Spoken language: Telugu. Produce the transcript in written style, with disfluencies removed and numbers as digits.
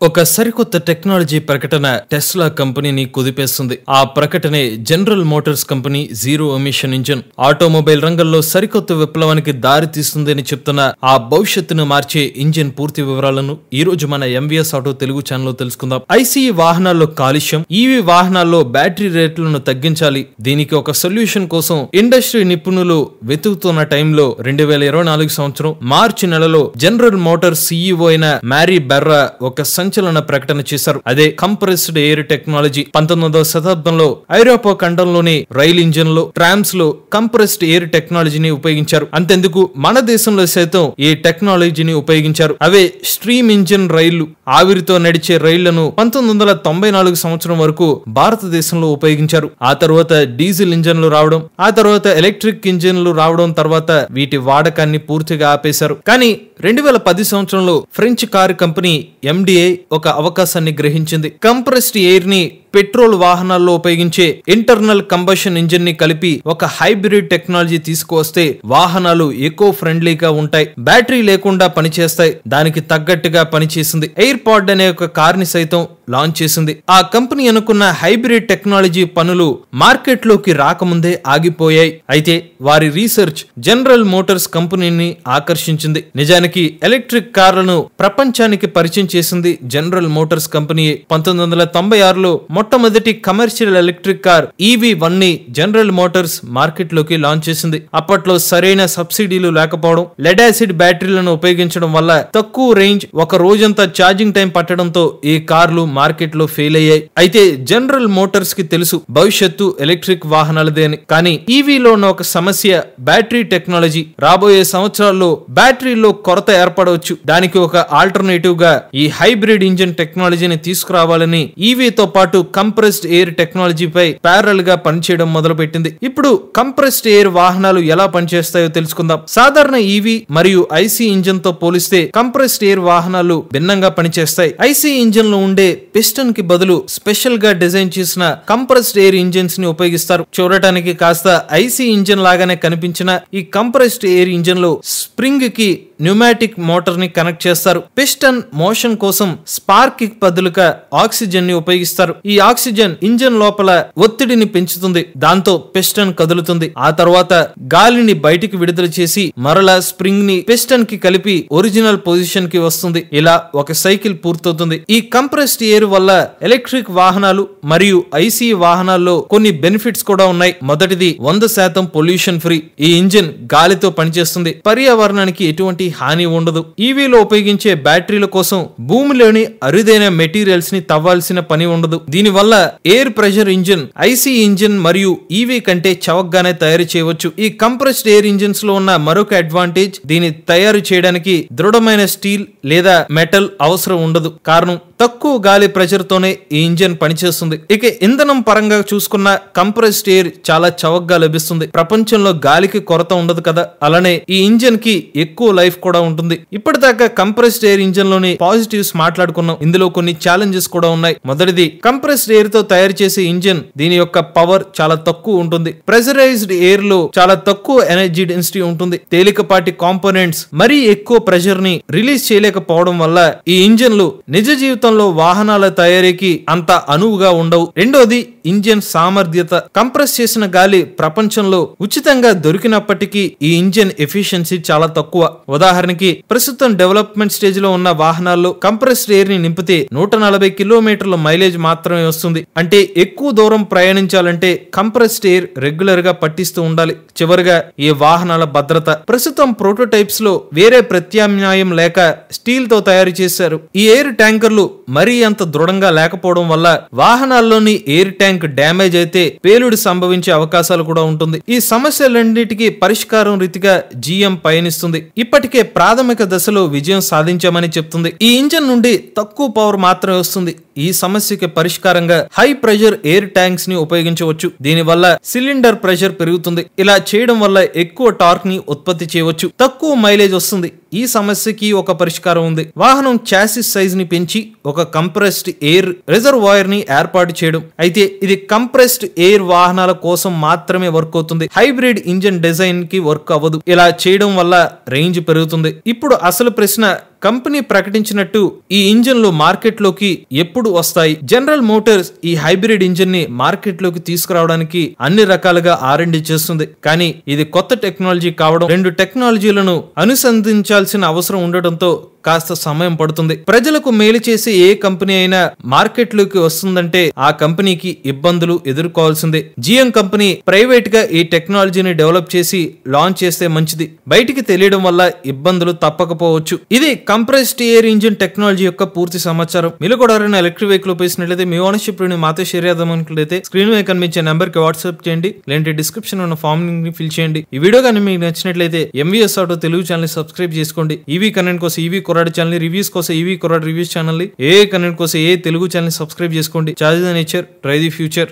ఒక సరికొత్త టెక్నాలజీ ప్రకటన టెస్లా కంపెనీని కుదిపేస్తుంది. ఆ ప్రకటనే General Motors company zero emission engine automobile రంగంలో సరికొత్త విప్లవానికి దారి తీస్తుందని చెప్తున్న ఆ భవిష్యత్తును మార్చే ఇంజిన్ పూర్తి వివరాలను ఈ రోజు మన ఎంవీఎస్ ఆటో తెలుగు ఛానల్లో తెలుసుకుందాం. ఐసీఈ వాహనాల్లో కాలుష్యం, ఈవీ వాహనాల్లో బ్యాటరీ రేట్లను తగ్గించాలి. దీనికి ఒక సొల్యూషన్ కోసం ఇండస్ట్రీ నిపుణులు వెతుకుతున్న టైంలో 2024 సంవత్సరం మార్చి నెలలో జనరల్ మోటార్స్ సీఈఓ అయిన మ్యారీ బెర్రా ఒక సంచలన ప్రకటన చేశారు. అదే కంప్రెస్డ్ ఎయిర్ టెక్నాలజీ. 19వ శతాబ్దంలో ఐరోపా ఖండంలోని రైల్ ఇంజిన్ లో, ట్రామ్స్ లో కంప్రెస్డ్ ఎయిర్ టెక్నాలజీని ఉపయోగించారు. అంతెందుకు మన దేశంలో సైతం ఈ టెక్నాలజీని ఉపయోగించారు. అవే స్ట్రీమ్ ఇంజిన్ రైళ్లు. ఆవిరితో నడిచే రైళ్లను 1994 సంవత్సరం వరకు భారతదేశంలో ఉపయోగించారు. ఆ తర్వాత డీజిల్ ఇంజన్లు రావడం, ఆ తర్వాత ఎలక్ట్రిక్ ఇంజిన్లు రావడం తర్వాత వీటి వాడకాన్ని పూర్తిగా ఆపేశారు. కానీ 2010 సంవత్సరంలో ఫ్రెంచ్ కార్ కంపెనీ ఎండిఏ ఒక అవకాశాన్ని గ్రహించింది. కంప్రెస్డ్ ఎయిర్ ని పెట్రోల్ వాహనాల్లో ఉపయోగించే ఇంటర్నల్ కంబషన్ ఇంజిన్ ని కలిపి ఒక హైబ్రిడ్ టెక్నాలజీ తీసుకువస్తే వాహనాలు ఎకో ఫ్రెండ్లీగా ఉంటాయి, బ్యాటరీ లేకుండా పనిచేస్తాయి. దానికి తగ్గట్టుగా పనిచేసింది. ఎయిర్ పాడ్ అనే ఒక కార్ ని సైతం లాంచ్ చేసింది. ఆ కంపెనీ అనుకున్న హైబ్రిడ్ టెక్నాలజీ పనులు మార్కెట్ లోకి రాకముందే ఆగిపోయాయి. అయితే వారి రీసెర్చ్ జనరల్ మోటార్స్ కంపెనీని ఆకర్షించింది. నిజానికి ఎలక్ట్రిక్ కార్లను ప్రపంచానికి పరిచయం చేసింది జనరల్ మోటార్స్ కంపెనీ. 1996లో మొట్టమొదటి కమర్షియల్ ఎలక్ట్రిక్ కార్ EV1 ని జనరల్ మోటార్స్ మార్కెట్ లోకి లాంచ్ చేసింది. అప్పట్లో సరైన సబ్సిడీలు లేకపోవడం, లెడ్ యాసిడ్ బ్యాటరీలను ఉపయోగించడం వల్ల తక్కువ రేంజ్, ఒక రోజంతా ఛార్జింగ్ టైం పట్టడంతో ఈ కార్లు మార్కెట్ లో ఫెయిల్ అయ్యాయి. అయితే జనరల్ మోటార్స్ కి తెలుసు భవిష్యత్తు ఎలక్ట్రిక్ వాహనాలదే అని. కానీ ఈవీలో ఉన్న ఒక సమస్య బ్యాటరీ టెక్నాలజీ. రాబోయే సంవత్సరాల్లో బ్యాటరీలో కొరత ఏర్పడవచ్చు. దానికి ఒక ఆల్టర్నేటివ్ గా ఈ హైబ్రిడ్ ఇంజిన్ టెక్నాలజీని తీసుకురావాలని ఈవీతో పాటు కంప్రెస్డ్ ఎయిర్ టెక్నాలజీపై ప్యారల్ గా పనిచేయడం మొదలుపెట్టింది. ఇప్పుడు కంప్రెస్డ్ ఎయిర్ వాహనాలు ఎలా పనిచేస్తాయో తెలుసుకుందాం. సాధారణ ఈవీ మరియు ఐసీ ఇంజిన్ తో పోలిస్తే కంప్రెస్డ్ ఎయిర్ వాహనాలు భిన్నంగా పనిచేస్తాయి. ఐసీ ఇంజిన్ లో ఉండే పిస్టన్ కి బదులు స్పెషల్ గా డిజైన్ చేసిన కంప్రెస్డ్ ఎయిర్ ఇంజిన్స్ ని ఉపయోగిస్తారు. చూడటానికి కాస్త ఐసీ ఇంజిన్ లాగానే కనిపించిన ఈ కంప్రెస్డ్ ఎయిర్ ఇంజిన్ లో స్ప్రింగ్ కి న్యూమాటిక్ మోటార్ ని కనెక్ట్ చేస్తారు. పిస్టన్ మోషన్ కోసం స్పార్క్ కి బదులుగా ఆక్సిజన్ ని ఉపయోగిస్తారు. ఈ ఆక్సిజన్ ఇంజిన్ లోపల ఒత్తిడిని పెంచుతుంది. దాంతో పిస్టన్ కదులుతుంది. ఆ తర్వాత గాలిని బయటికి విడుదల చేసి మరలా స్ప్రింగ్ ని పిస్టన్ కి కలిపి ఒరిజినల్ పొజిషన్ కి వస్తుంది. ఇలా ఒక సైకిల్ పూర్తవుతుంది. ఈ కంప్రెస్డ్ ఎయిర్ వల్ల ఎలక్ట్రిక్ వాహనాలు మరియు ఐసీ వాహనాల్లో కొన్ని బెనిఫిట్స్ కూడా ఉన్నాయి. మొదటిది 100% పొల్యూషన్ ఫ్రీ. ఈ ఇంజిన్ గాలితో పనిచేస్తుంది. పర్యావరణానికి ఎటువంటి హాని ఉండదు. ఈవీలో ఉపయోగించే బ్యాటరీల కోసం భూమిలోని అరుదైన మెటీరియల్స్ ని తవ్వాల్సిన పని ఉండదు. దీనివల్ల air pressure engine IC engine మరియు ఈవీ కంటే చవకగానే తయారు చేయవచ్చు. ఈ కంప్రెస్డ్ ఎయిర్ ఇంజిన్స్ లో ఉన్న మరొక అడ్వాంటేజ్, దీన్ని తయారు చేయడానికి దృఢమైన స్టీల్ లేదా మెటల్ అవసరం ఉండదు. కారణం తక్కువ గాలి ప్రెషర్ తోనే ఈ ఇంజిన్ పనిచేస్తుంది. ఇక ఇంధనం పరంగా చూసుకున్న కంప్రెస్డ్ ఎయిర్ చాలా చవకగా లభిస్తుంది. ప్రపంచంలో గాలికి కొరత ఉండదు కదా, అలానే ఈ ఇంజిన్ కి ఎక్కువ లైఫ్ కూడా ఉంటుంది. ఇప్పటిదాకా కంప్రెస్డ్ ఎయిర్ ఇంజిన్ లోని పాజిటివ్స్ మాట్లాడుకున్నాం. ఇందులో కొన్ని ఛాలెంజెస్ కూడా ఉన్నాయి. మొదటిది, కంప్రెస్డ్ ఎయిర్ తో తయారు చేసే ఇంజిన్ దీని యొక్క పవర్ చాలా తక్కువ ఉంటుంది. ప్రెషరైజ్డ్ ఎయిర్ లో చాలా తక్కువ ఎనర్జీ డెన్సిటీ ఉంటుంది. తేలికపాటి కాంపోనెంట్స్ మరీ ఎక్కువ ప్రెషర్ ని రిలీజ్ చేయలేకపోవడం వల్ల ఈ ఇంజిన్లు నిజ జీవితంలో వాహనాల తయారీకి అంత అనువుగా ఉండవు. రెండోది, ఇంజిన్ సామర్థ్యత. కంప్రెస్ చేసిన గాలి ప్రపంచంలో ఉచితంగా దొరికినప్పటికీ ఈ ఇంజిన్ ఎఫిషియన్సీ చాలా తక్కువ. ఉదాహరణకి ప్రస్తుతం డెవలప్మెంట్ స్టేజ్ లో ఉన్న వాహనాల్లో కంప్రెస్డ్ ఎయిర్ ని నింపితే 140 కిలోమీటర్ల మైలేజ్ మాత్రమే వస్తుంది. అంటే ఎక్కువ దూరం ప్రయాణించాలంటే కంప్రెస్డ్ ఎయిర్ రెగ్యులర్ గా పట్టిస్తూ ఉండాలి. చివరిగా ఈ వాహనాల భద్రత. ప్రస్తుతం ప్రోటోటైప్స్ లో వేరే ప్రత్యామ్నాయం లేక స్టీల్ తో తయారు చేశారు. ఈ ఎయిర్ ట్యాంకర్లు మరీ అంత దృఢంగా లేకపోవడం వల్ల వాహనాల్లోని ఎయిర్ ట్యాంక్ డ్యామేజ్ అయితే పేలుడు సంభవించే అవకాశాలు కూడా ఉంటుంది. ఈ సమస్యలన్నిటికీ పరిష్కారం రీతిగా GM పయనిస్తుంది. ఇప్పటికే ప్రాథమిక దశలో విజయం సాధించామని చెప్తుంది. ఈ ఇంజిన్ నుండి తక్కువ పవర్ మాత్రమే వస్తుంది. ఈ సమస్యకి పరిష్కారంగా హై ప్రెషర్ ఎయిర్ ట్యాంక్స్ ని ఉపయోగించవచ్చు. దీనివల్ల సిలిండర్ ప్రెషర్ పెరుగుతుంది. ఇలా చేయడం వల్ల ఎక్కువ టార్క్ ని ఉత్పత్తి చేయవచ్చు. తక్కువ మైలేజ్ వస్తుంది. ఈ సమస్యకి ఒక పరిష్కారం ఉంది. వాహనం చాసిస్ సైజ్ ని పెంచి ఒక కంప్రెస్డ్ ఎయిర్ రిజర్వాయర్ ని ఏర్పాటు చేయడం. అయితే ఇది కంప్రెస్డ్ ఎయిర్ వాహనాల కోసం మాత్రమే వర్క్ అవుతుంది. హైబ్రిడ్ ఇంజిన్ డిజైన్ కి వర్క్ అవ్వదు. ఇలా చేయడం వల్ల రేంజ్ పెరుగుతుంది. ఇప్పుడు అసలు ప్రశ్న, కంపెనీ ప్రకటించినట్టు ఈ ఇంజన్లు మార్కెట్ లోకి ఎప్పుడు వస్తాయి? జనరల్ మోటార్స్ ఈ హైబ్రిడ్ ఇంజిన్ ని మార్కెట్ లోకి తీసుకురావడానికి అన్ని రకాలుగా R&D చేస్తుంది. కానీ ఇది కొత్త టెక్నాలజీ కావడం, రెండు టెక్నాలజీలను అనుసంధించాల్సిన అవసరం ఉండటంతో కాస్త సమయం పడుతుంది. ప్రజలకు మేలు చేసే ఏ కంపెనీ అయినా మార్కెట్ లోకి వస్తుందంటే ఆ కంపెనీకి ఇబ్బందులు ఎదుర్కోవాల్సిందే. జిఎం కంపెనీ ప్రైవేట్ గా ఈ టెక్నాలజీని డెవలప్ చేసి లాంచ్ చేస్తే మంచిది. బయటికి తెలియడం వల్ల ఇబ్బందులు తప్పకపోవచ్చు. ఇది కంప్రెస్డ్ ఎయిర్ ఇంజిన్ టెక్నాలజీ యొక్క పూర్తి సమాచారం. మీరు కూడా ఎవరైనా ఎలక్ట్రిక్ వెహికల్ ఉపయోగిస్తున్నట్లయితే మీ ఓనర్షిప్ ని మాతో షేర్ చేద్దాం అనుకున్నట్లయితే స్క్రీన్ మీద కనిపించే నెంబర్ కి వాట్సాప్ చేయండి, లేదంటే డిస్క్రిప్షన్ ఉన్న ఫామ్ ని ఫిల్ చేయండి. ఈ వీడియో కానీ మీకు నచ్చినట్లయితే MVS auto Telugu channel subscribe చేసుకోండి. ఈవీ కంటెంట్ కోసం ఈవీ కొరాడు ఛానల్, రివ్యూస్ కోసం ఈవీ కొరాడు రివ్యూస్ ఛానల్, ఏ కంటెంట్ కోసం ఏ తెలుగు ఛానల్ సబ్స్క్రైబ్ చేసుకోండి. Charge the nature, drive the future.